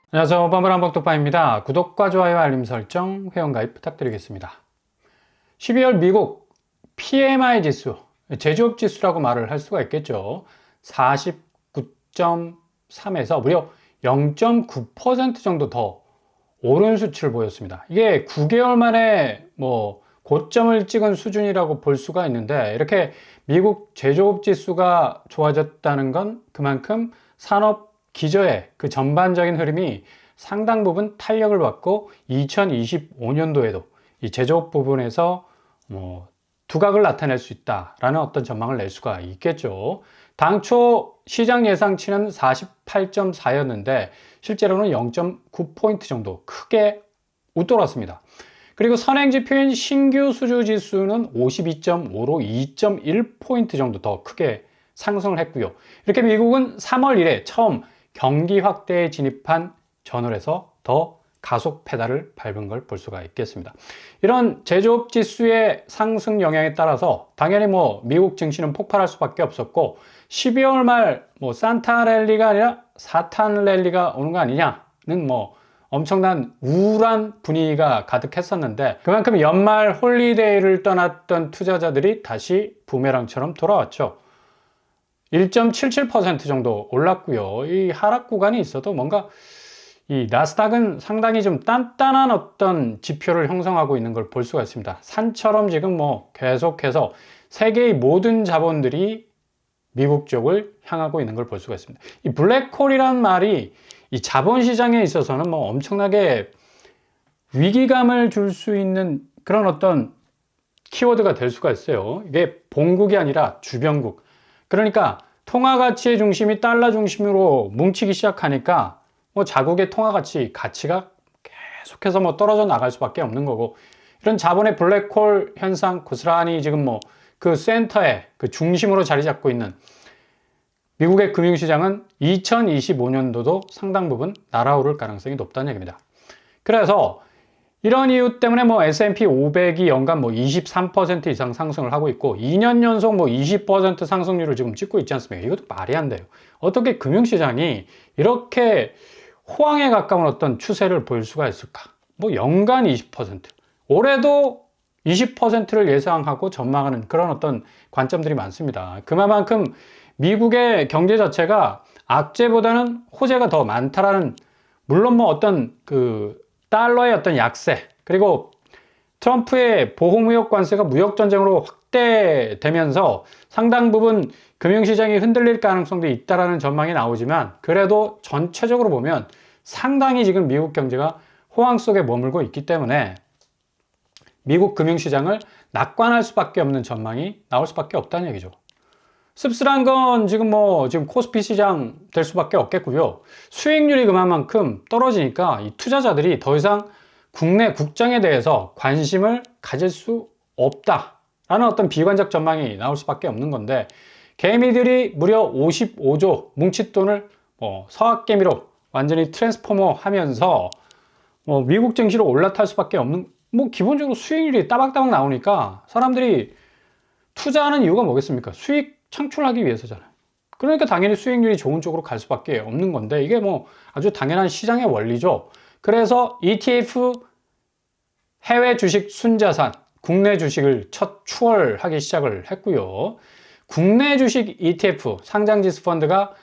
안녕하세요. 버블한복독파입니다. 구독과 좋아요, 알림 설정, 회원가입 부탁드리겠습니다. 12월 미국 PMI 지수, 제조업 지수라고 말을 할 수가 있겠죠. 49.3에서 무려 0.9% 정도 더 오른 수치를 보였습니다. 이게 9개월 만에 고점을 찍은 수준이라고 볼 수가 있는데, 이렇게 미국 제조업 지수가 좋아졌다는 건 그만큼 산업 기저의 그 전반적인 흐름이 상당 부분 탄력을 받고 2025년도에도 이 제조업 부분에서 두각을 나타낼 수 있다라는 어떤 전망을 낼 수가 있겠죠. 당초 시장 예상치는 48.4였는데 실제로는 0.9포인트 정도 크게 웃돌았습니다. 그리고 선행지표인 신규 수주 지수는 52.5로 2.1포인트 정도 더 크게 상승을 했고요. 이렇게 미국은 3월 1일 처음 경기 확대에 진입한 전월에서 더 가속 페달을 밟은 걸 볼 수가 있겠습니다. 이런 제조업 지수의 상승 영향에 따라서 당연히 미국 증시는 폭발할 수밖에 없었고 12월 말 산타 랠리가 아니라 사탄 랠리가 오는 거 아니냐는 엄청난 우울한 분위기가 가득했었는데 그만큼 연말 홀리데이를 떠났던 투자자들이 다시 부메랑처럼 돌아왔죠. 1.77% 정도 올랐고요. 이 하락 구간이 있어도 뭔가 이 나스닥은 상당히 좀 단단한 어떤 지표를 형성하고 있는 걸 볼 수가 있습니다. 산처럼 지금 계속해서 세계의 모든 자본들이 미국 쪽을 향하고 있는 걸 볼 수가 있습니다. 이 블랙홀이란 말이 이 자본시장에 있어서는 엄청나게 위기감을 줄 수 있는 그런 어떤 키워드가 될 수가 있어요. 이게 본국이 아니라 주변국. 그러니까 통화 가치의 중심이 달러 중심으로 뭉치기 시작하니까 자국의 통화 가치가 계속해서 떨어져 나갈 수밖에 없는 거고 이런 자본의 블랙홀 현상 고스란히 지금 그 센터에 그 중심으로 자리 잡고 있는 미국의 금융시장은 2025년도도 상당 부분 날아오를 가능성이 높다는 얘기입니다. 그래서 이런 이유 때문에 S&P 500이 연간 23% 이상 상승을 하고 있고 2년 연속 20% 상승률을 지금 찍고 있지 않습니까? 이것도 말이 안 돼요. 어떻게 금융시장이 이렇게 호황에 가까운 어떤 추세를 보일 수가 있을까? 연간 20%. 올해도 20%를 예상하고 전망하는 그런 어떤 관점들이 많습니다. 그만큼 미국의 경제 자체가 악재보다는 호재가 더 많다라는 물론 어떤 그 달러의 어떤 약세 그리고 트럼프의 보호무역 관세가 무역전쟁으로 확대되면서 상당 부분 금융시장이 흔들릴 가능성도 있다라는 전망이 나오지만 그래도 전체적으로 보면 상당히 지금 미국 경제가 호황 속에 머물고 있기 때문에 미국 금융시장을 낙관할 수밖에 없는 전망이 나올 수밖에 없다는 얘기죠. 씁쓸한 건 지금 지금 코스피 시장 될 수밖에 없겠고요. 수익률이 그만큼 떨어지니까 이 투자자들이 더 이상 국내 국장에 대해서 관심을 가질 수 없다라는 어떤 비관적 전망이 나올 수밖에 없는 건데 개미들이 무려 55조 뭉칫돈을 서학개미로 완전히 트랜스포머 하면서 미국 증시로 올라탈 수밖에 없는 기본적으로 수익률이 따박따박 나오니까 사람들이 투자하는 이유가 뭐겠습니까? 수익 창출하기 위해서잖아요. 그러니까 당연히 수익률이 좋은 쪽으로 갈 수밖에 없는 건데 이게 아주 당연한 시장의 원리죠. 그래서 ETF 해외 주식 순자산 국내 주식을 첫 추월하기 시작을 했고요. 국내 주식 ETF 상장지수 펀드가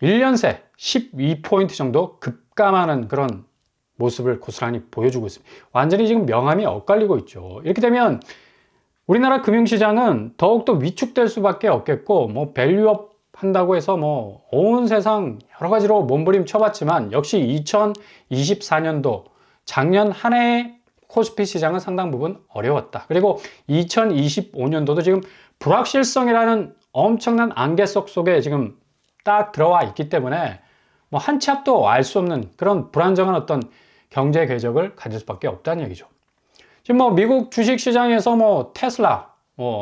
1년 새 12포인트 정도 급감하는 그런 모습을 고스란히 보여주고 있습니다. 완전히 지금 명암이 엇갈리고 있죠. 이렇게 되면 우리나라 금융시장은 더욱더 위축될 수밖에 없겠고 밸류업 한다고 해서 온 세상 여러 가지로 몸부림 쳐봤지만 역시 2024년도 작년 한 해의 코스피 시장은 상당 부분 어려웠다. 그리고 2025년도도 지금 불확실성이라는 엄청난 안개 속에 지금 딱 들어와 있기 때문에 한 치 앞도 알 수 없는 그런 불안정한 어떤 경제 궤적을 가질 수밖에 없다는 얘기죠. 지금 미국 주식 시장에서 테슬라,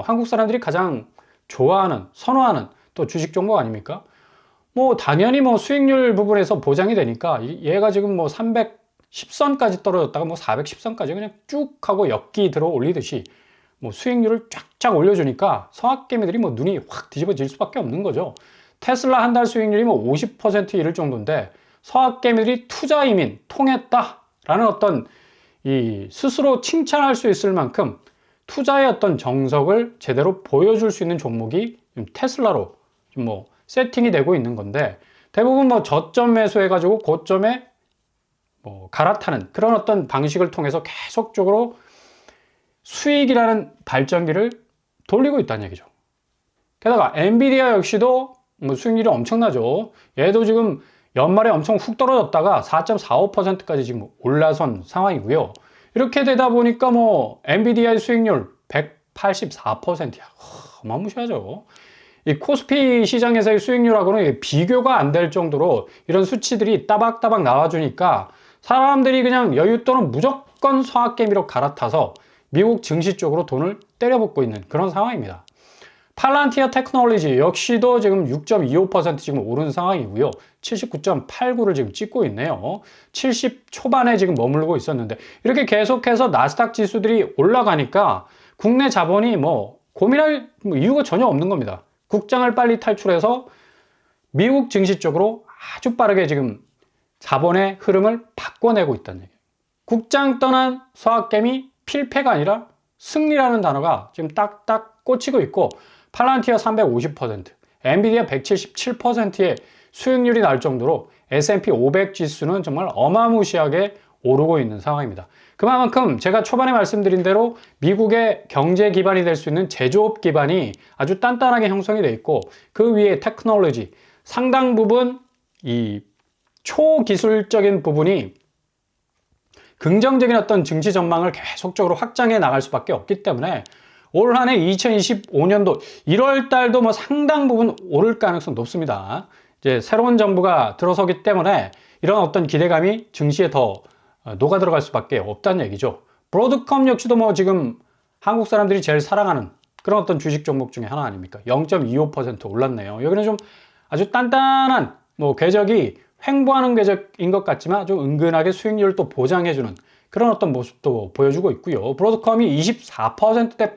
한국 사람들이 가장 좋아하는, 선호하는 또 주식 종목 아닙니까? 당연히 수익률 부분에서 보장이 되니까 얘가 지금 310선까지 떨어졌다가 410선까지 그냥 쭉 하고 엮기 들어 올리듯이 수익률을 쫙쫙 올려주니까 성악개미들이 눈이 확 뒤집어질 수밖에 없는 거죠. 테슬라 한 달 수익률이 50% 이를 정도인데 서학개미들이 투자 이민 통했다라는 어떤 이 스스로 칭찬할 수 있을 만큼 투자의 어떤 정석을 제대로 보여줄 수 있는 종목이 테슬라로 좀 뭐 세팅이 되고 있는 건데, 대부분 뭐 저점 매수해가지고 고점에 뭐 갈아타는 그런 어떤 방식을 통해서 계속적으로 수익이라는 발전기를 돌리고 있다는 얘기죠. 게다가 엔비디아 역시도 뭐 수익률이 엄청나죠. 얘도 지금 연말에 엄청 훅 떨어졌다가 4.45%까지 지금 올라선 상황이고요. 이렇게 되다 보니까 뭐 엔비디아의 수익률 184%야. 어마무시하죠. 이 코스피 시장에서의 수익률하고는 비교가 안 될 정도로 이런 수치들이 따박따박 나와주니까 사람들이 그냥 여윳돈은 무조건 서학개미로 갈아타서 미국 증시 쪽으로 돈을 때려붓고 있는 그런 상황입니다. 팔란티어 테크놀로지 역시도 지금 6.25% 지금 오른 상황이고요. 79.89를 지금 찍고 있네요. 70 초반에 지금 머물고 있었는데 이렇게 계속해서 나스닥 지수들이 올라가니까 국내 자본이 뭐 고민할 이유가 전혀 없는 겁니다. 국장을 빨리 탈출해서 미국 증시 쪽으로 아주 빠르게 지금 자본의 흐름을 바꿔내고 있다는 얘기예요. 국장 떠난 서학개미 필패가 아니라 승리라는 단어가 지금 딱딱 꽂히고 있고, 팔란티어 350%, 엔비디아 177%의 수익률이 날 정도로 S&P 500 지수는 정말 어마무시하게 오르고 있는 상황입니다. 그만큼 제가 초반에 말씀드린 대로 미국의 경제 기반이 될 수 있는 제조업 기반이 아주 단단하게 형성이 되어 있고, 그 위에 테크놀로지, 상당 부분 이 초기술적인 부분이 긍정적인 어떤 증시 전망을 계속적으로 확장해 나갈 수밖에 없기 때문에 올 한해 2025년도 1월 달도 뭐 상당 부분 오를 가능성 높습니다. 이제 새로운 정부가 들어서기 때문에 이런 어떤 기대감이 증시에 더 녹아 들어갈 수밖에 없다는 얘기죠. 브로드컴 역시도 뭐 지금 한국 사람들이 제일 사랑하는 그런 어떤 주식 종목 중에 하나 아닙니까? 0.25% 올랐네요. 여기는 좀 아주 단단한 뭐 궤적이 횡보하는 궤적인 것 같지만 좀 은근하게 수익률을 또 보장해주는 그런 어떤 모습도 보여주고 있고요. 브로드컴이 24%대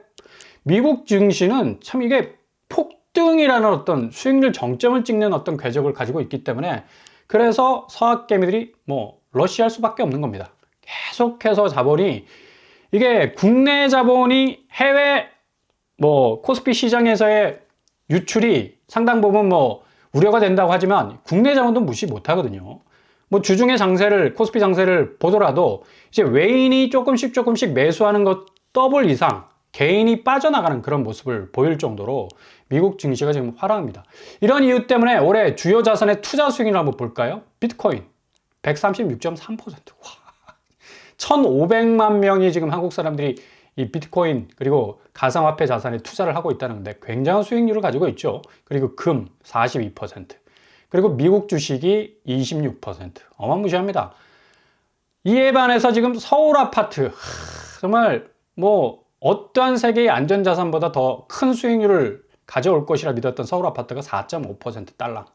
미국 증시는 참 이게 폭등이라는 어떤 수익률 정점을 찍는 어떤 궤적을 가지고 있기 때문에 그래서 서학개미들이 뭐 러시할 수밖에 없는 겁니다. 계속해서 자본이 이게 국내 자본이 해외 뭐 코스피 시장에서의 유출이 상당 부분 뭐 우려가 된다고 하지만 국내 자본도 무시 못 하거든요. 뭐 주중의 장세를 코스피 장세를 보더라도 이제 외인이 조금씩 매수하는 것 더블 이상 개인이 빠져나가는 그런 모습을 보일 정도로 미국 증시가 지금 화랑합니다. 이런 이유 때문에 올해 주요 자산의 투자 수익률을 한번 볼까요? 비트코인 136.3%. 와. 1,500만 명이 지금 한국 사람들이 이 비트코인 그리고 가상화폐 자산에 투자를 하고 있다는 건데 굉장한 수익률을 가지고 있죠. 그리고 금 42%, 그리고 미국 주식이 26%. 어마무시합니다. 이에 반해서 지금 서울 아파트 정말 뭐 어떠한 세계의 안전자산보다 더 큰 수익률을 가져올 것이라 믿었던 서울 아파트가 4.5% 딸랑.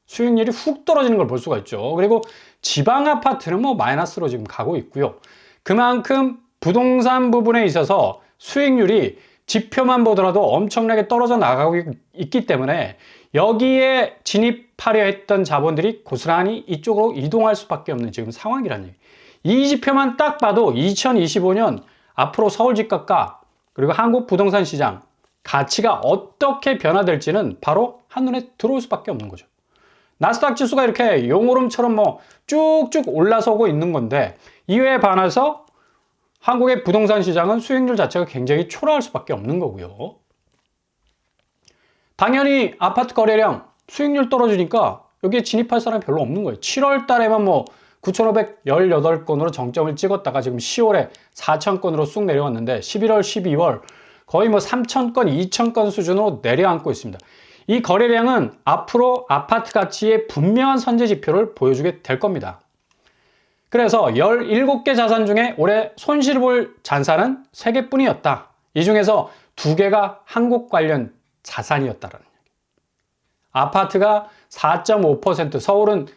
수익률이 훅 떨어지는 걸 볼 수가 있죠. 그리고 지방 아파트는 뭐 마이너스로 지금 가고 있고요. 그만큼 부동산 부분에 있어서 수익률이 지표만 보더라도 엄청나게 떨어져 나가고 있기 때문에 여기에 진입하려 했던 자본들이 고스란히 이쪽으로 이동할 수밖에 없는 지금 상황이라는 얘기. 이 지표만 딱 봐도 2025년 앞으로 서울 집값과 그리고 한국 부동산 시장 가치가 어떻게 변화될지는 바로 한눈에 들어올 수밖에 없는 거죠. 나스닥 지수가 이렇게 용오름처럼 뭐 쭉쭉 올라서고 있는 건데 이에 반해서 한국의 부동산 시장은 수익률 자체가 굉장히 초라할 수밖에 없는 거고요. 당연히 아파트 거래량 수익률 떨어지니까 여기에 진입할 사람이 별로 없는 거예요. 7월 달에만 뭐 9,518건으로 정점을 찍었다가 지금 10월에 4,000건으로 쑥 내려왔는데 11월, 12월 거의 뭐 3,000건, 2,000건 수준으로 내려앉고 있습니다. 이 거래량은 앞으로 아파트 가치의 분명한 선제 지표를 보여주게 될 겁니다. 그래서 17개 자산 중에 올해 손실 볼 자산은 3개뿐이었다. 이 중에서 2개가 한국 관련 자산이었다라는 얘기. 아파트가 4.5%, 서울은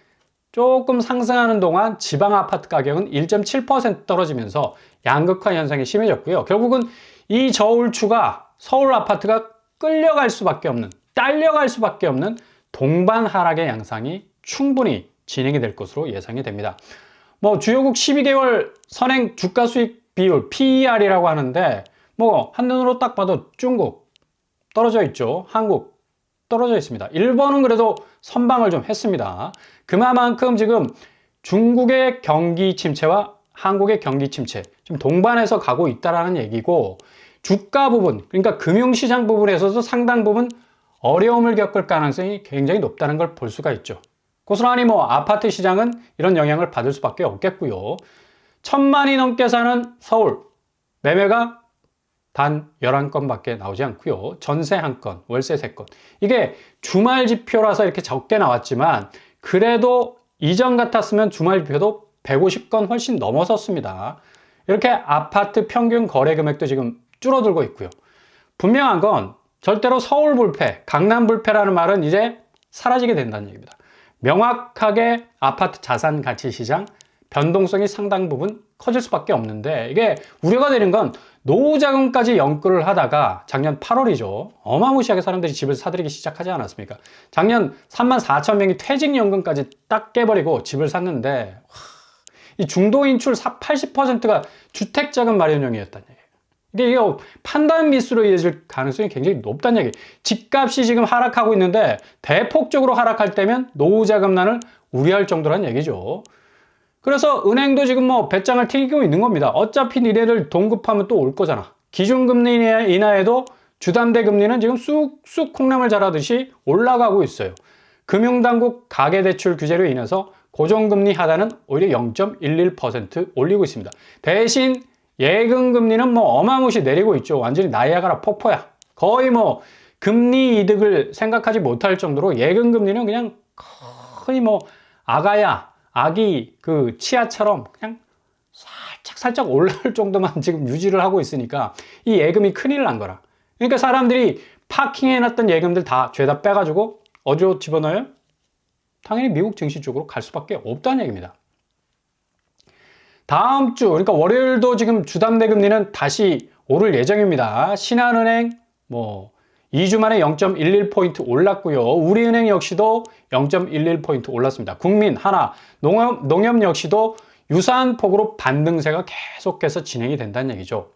조금 상승하는 동안 지방 아파트 가격은 1.7% 떨어지면서 양극화 현상이 심해졌고요. 결국은 이 저울추가 서울 아파트가 끌려갈 수밖에 없는, 딸려갈 수밖에 없는 동반 하락의 양상이 충분히 진행이 될 것으로 예상이 됩니다. 뭐 주요국 12개월 선행 주가 수익 비율 PER이라고 하는데 뭐 한눈으로 딱 봐도 중국 떨어져 있죠. 한국 떨어져 있습니다. 일본은 그래도 선방을 좀 했습니다. 그만큼 지금 중국의 경기 침체와 한국의 경기 침체 지금 동반해서 가고 있다라는 얘기고, 주가 부분 그러니까 금융시장 부분에서도 상당 부분 어려움을 겪을 가능성이 굉장히 높다는 걸 볼 수가 있죠. 고스란히 뭐 아파트 시장은 이런 영향을 받을 수밖에 없겠고요. 1,000만이 넘게 사는 서울 매매가 단 11건밖에 나오지 않고요. 전세 1건, 월세 3건. 이게 주말 지표라서 이렇게 적게 나왔지만 그래도 이전 같았으면 주말 지표도 150건 훨씬 넘어섰습니다. 이렇게 아파트 평균 거래 금액도 지금 줄어들고 있고요. 분명한 건 절대로 서울 불패, 강남 불패라는 말은 이제 사라지게 된다는 얘기입니다. 명확하게 아파트 자산 가치 시장 변동성이 상당 부분 커질 수밖에 없는데, 이게 우려가 되는 건 노후 자금까지 연끌을 하다가 작년 8월이죠. 어마무시하게 사람들이 집을 사들이기 시작하지 않았습니까? 작년 34,000명이 퇴직연금까지 딱 깨버리고 집을 샀는데, 이 중도인출 80%가 주택자금 마련용이었다는 얘기예요. 이게 판단 미스로 이어질 가능성이 굉장히 높다는 얘기예요. 집값이 지금 하락하고 있는데 대폭적으로 하락할 때면 노후자금난을 우려할 정도란 얘기죠. 그래서 은행도 지금 뭐 배짱을 튀기고 있는 겁니다. 어차피 니네들 동급하면 또 올 거잖아. 기준금리 인하에도 주담대 금리는 지금 쑥쑥 콩나물 자라듯이 올라가고 있어요. 금융당국 가계대출 규제로 인해서 고정금리 하단은 오히려 0.11% 올리고 있습니다. 대신 예금금리는 뭐 어마무시 내리고 있죠. 완전히 나이아가라 폭포야. 거의 뭐 금리 이득을 생각하지 못할 정도로 예금금리는 그냥 거의 뭐 아기 그 치아처럼 그냥 살짝 올라올 정도만 지금 유지를 하고 있으니까 이 예금이 큰일 난 거라. 그러니까 사람들이 파킹해놨던 예금들 다 죄다 빼가지고 어디로 집어넣어요? 당연히 미국 증시 쪽으로 갈 수밖에 없다는 얘기입니다. 다음 주, 그러니까 월요일도 지금 주담대 금리는 다시 오를 예정입니다. 신한은행 뭐 2주 만에 0.11포인트 올랐고요. 우리은행 역시도 0.11포인트 올랐습니다. 국민, 하나, 농협 역시도 유사한 폭으로 반등세가 계속해서 진행이 된다는 얘기죠.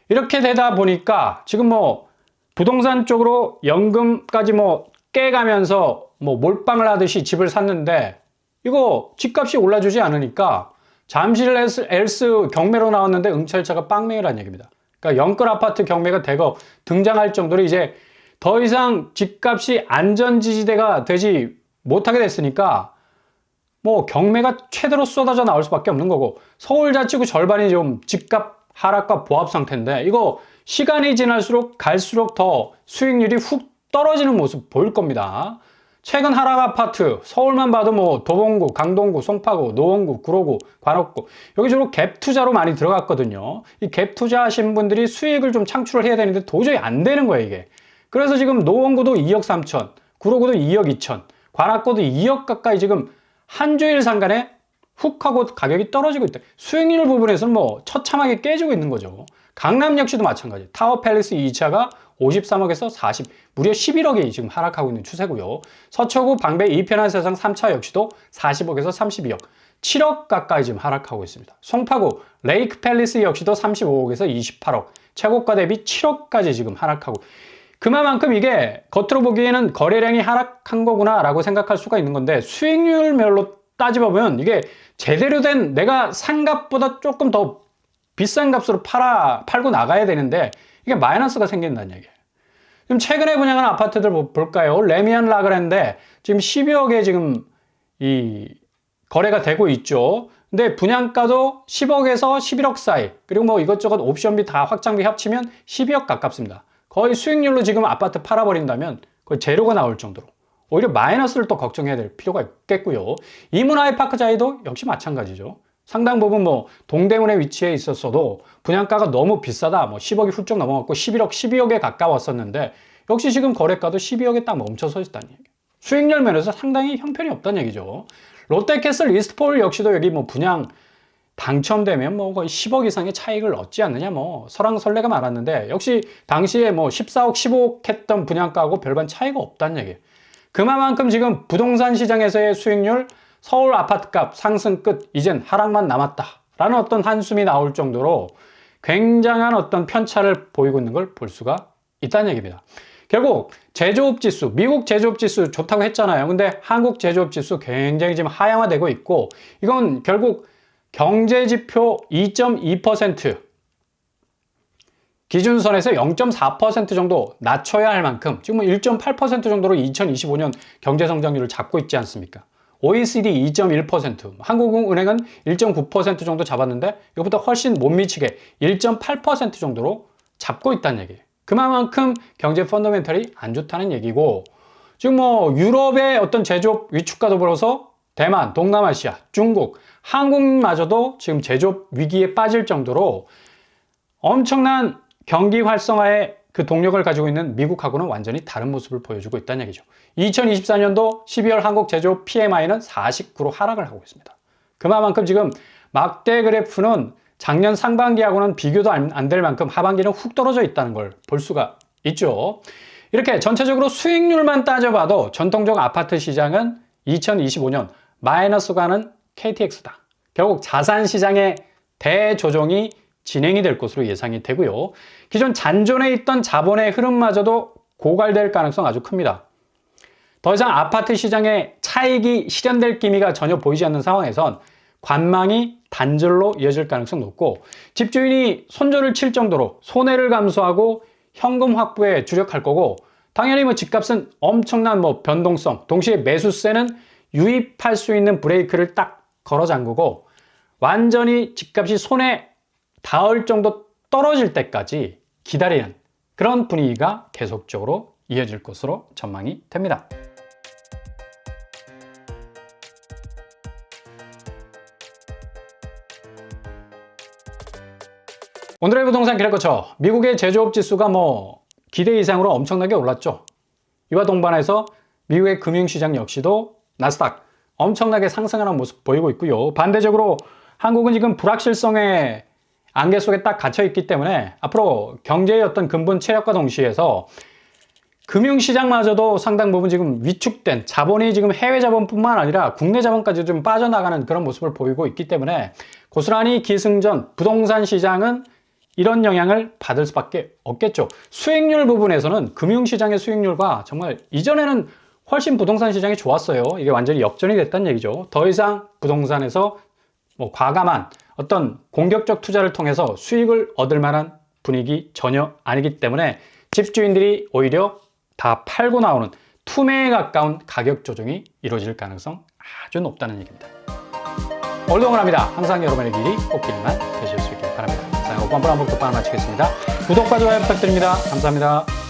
이렇게 되다 보니까 지금 뭐 부동산 쪽으로 연금까지 뭐 깨가면서 뭐 몰빵을 하듯이 집을 샀는데 이거 집값이 올라주지 않으니까 잠실 엘스 경매로 나왔는데 응찰차가 빵맹이라는 얘기입니다. 그러니까 영끌 아파트 경매가 대거 등장할 정도로 이제 더 이상 집값이 안전지지대가 되지 못하게 됐으니까 뭐 경매가 최대로 쏟아져 나올 수밖에 없는 거고, 서울자치구 절반이 좀 집값 하락과 보합 상태인데 이거 시간이 지날수록 갈수록 더 수익률이 훅 떨어지는 모습 보일 겁니다. 최근 하락 아파트 서울만 봐도 뭐 도봉구, 강동구, 송파구, 노원구, 구로구, 관악구 여기저기 갭 투자로 많이 들어갔거든요. 이 갭 투자 하신 분들이 수익을 좀 창출을 해야 되는데 도저히 안 되는 거예요, 이게. 그래서 지금 노원구도 2억 3천, 구로구도 2억 2천, 관악구도 2억 가까이 지금 한 주일 상간에 훅 하고 가격이 떨어지고 있다. 수익률 부분에서는 뭐 처참하게 깨지고 있는 거죠. 강남 역시도 마찬가지. 타워 팰리스 2차가 53억에서 40, 무려 11억이 지금 하락하고 있는 추세고요. 서초구 방배 이편한 세상 3차 역시도 40억에서 32억, 7억 가까이 지금 하락하고 있습니다. 송파구 레이크 팰리스 역시도 35억에서 28억, 최고가 대비 7억까지 지금 하락하고, 그만큼 이게 겉으로 보기에는 거래량이 하락한 거구나 라고 생각할 수가 있는 건데, 수익률별로 따져보면 이게 제대로 된 내가 산 값보다 조금 더 비싼 값으로 팔고 나가야 되는데 이게 마이너스가 생긴다는 얘기예요. 지금 최근에 분양한 아파트들 볼까요? 레미안 라그랜드 지금 12억에 지금 이 거래가 되고 있죠. 근데 분양가도 10억에서 11억 사이, 그리고 뭐 이것저것 옵션비 다 확장비 합치면 12억 가깝습니다. 거의 수익률로 지금 아파트 팔아버린다면 거의 제로가 나올 정도로 오히려 마이너스를 또 걱정해야 될 필요가 있겠고요. 이문아이파크 자이도 역시 마찬가지죠. 상당 부분 뭐 동대문에 위치해 있었어도 분양가가 너무 비싸다, 뭐 10억이 훌쩍 넘어갔고 11억, 12억에 가까웠었는데 역시 지금 거래가도 12억에 딱 멈춰서 있다는 얘기예요. 수익률 면에서 상당히 형편이 없다는 얘기죠. 롯데캐슬 이스트폴 역시도 여기 뭐 분양 당첨되면 뭐 거의 10억 이상의 차익을 얻지 않느냐, 뭐 설왕설래가 많았는데 역시 당시에 뭐 14억, 15억 했던 분양가하고 별반 차이가 없다는 얘기예요. 그만큼 지금 부동산 시장에서의 수익률, 서울 아파트값 상승 끝, 이젠 하락만 남았다라는 어떤 한숨이 나올 정도로 굉장한 어떤 편차를 보이고 있는 걸 볼 수가 있다는 얘기입니다. 결국 제조업 지수, 미국 제조업 지수 좋다고 했잖아요. 근데 한국 제조업 지수 굉장히 지금 하향화되고 있고, 이건 결국 경제지표 2.2% 기준선에서 0.4% 정도 낮춰야 할 만큼 지금 1.8% 정도로 2025년 경제성장률을 잡고 있지 않습니까? OECD 2.1%, 한국은행은 1.9% 정도 잡았는데 이것보다 훨씬 못 미치게 1.8% 정도로 잡고 있다는 얘기예요. 그만큼 경제 펀더멘털이 안 좋다는 얘기고, 지금 뭐 유럽의 어떤 제조업 위축과 더불어서 대만, 동남아시아, 중국, 한국마저도 지금 제조업 위기에 빠질 정도로 엄청난 경기 활성화의 그 동력을 가지고 있는 미국하고는 완전히 다른 모습을 보여주고 있다는 얘기죠. 2024년도 12월 한국 제조업 PMI는 49로 하락을 하고 있습니다. 그만큼 지금 막대 그래프는 작년 상반기하고는 비교도 안 될 만큼 하반기는 훅 떨어져 있다는 걸 볼 수가 있죠. 이렇게 전체적으로 수익률만 따져봐도 전통적 아파트 시장은 2025년 마이너스 가는 KTX다. 결국 자산 시장의 대조정이 진행이 될 것으로 예상이 되고요. 기존 잔존해 있던 자본의 흐름마저도 고갈될 가능성 아주 큽니다. 더 이상 아파트 시장의 차익이 실현될 기미가 전혀 보이지 않는 상황에선 관망이 단절로 이어질 가능성 높고, 집주인이 손절을 칠 정도로 손해를 감수하고 현금 확보에 주력할 거고, 당연히 뭐 집값은 엄청난 뭐 변동성, 동시에 매수세는 유입할 수 있는 브레이크를 딱 걸어 잠그고, 완전히 집값이 손에 닿을 정도 떨어질 때까지 기다리는 그런 분위기가 계속적으로 이어질 것으로 전망이 됩니다. 오늘의 부동산 기록거쳐 미국의 제조업 지수가 뭐 기대 이상으로 엄청나게 올랐죠. 이와 동반해서 미국의 금융시장 역시도 나스닥 엄청나게 상승하는 모습 보이고 있고요. 반대적으로 한국은 지금 불확실성의 안개 속에 딱 갇혀 있기 때문에 앞으로 경제의 어떤 근본 체력과 동시에서 금융시장마저도 상당 부분 지금 위축된 자본이 지금 해외 자본뿐만 아니라 국내 자본까지 좀 빠져나가는 그런 모습을 보이고 있기 때문에 고스란히 기승전 부동산 시장은 이런 영향을 받을 수밖에 없겠죠. 수익률 부분에서는 금융시장의 수익률과 정말 이전에는 훨씬 부동산 시장이 좋았어요. 이게 완전히 역전이 됐다는 얘기죠. 더 이상 부동산에서 뭐 과감한 어떤 공격적 투자를 통해서 수익을 얻을 만한 분위기 전혀 아니기 때문에 집주인들이 오히려 다 팔고 나오는 투매에 가까운 가격 조정이 이루어질 가능성 아주 높다는 얘기입니다. 오늘도 응원합니다. 항상 여러분의 길이 꽃길만 되실 수 있길 바랍니다. 자, 오빠 한번 끝방 마치겠습니다. 구독과 좋아요 부탁드립니다. 감사합니다.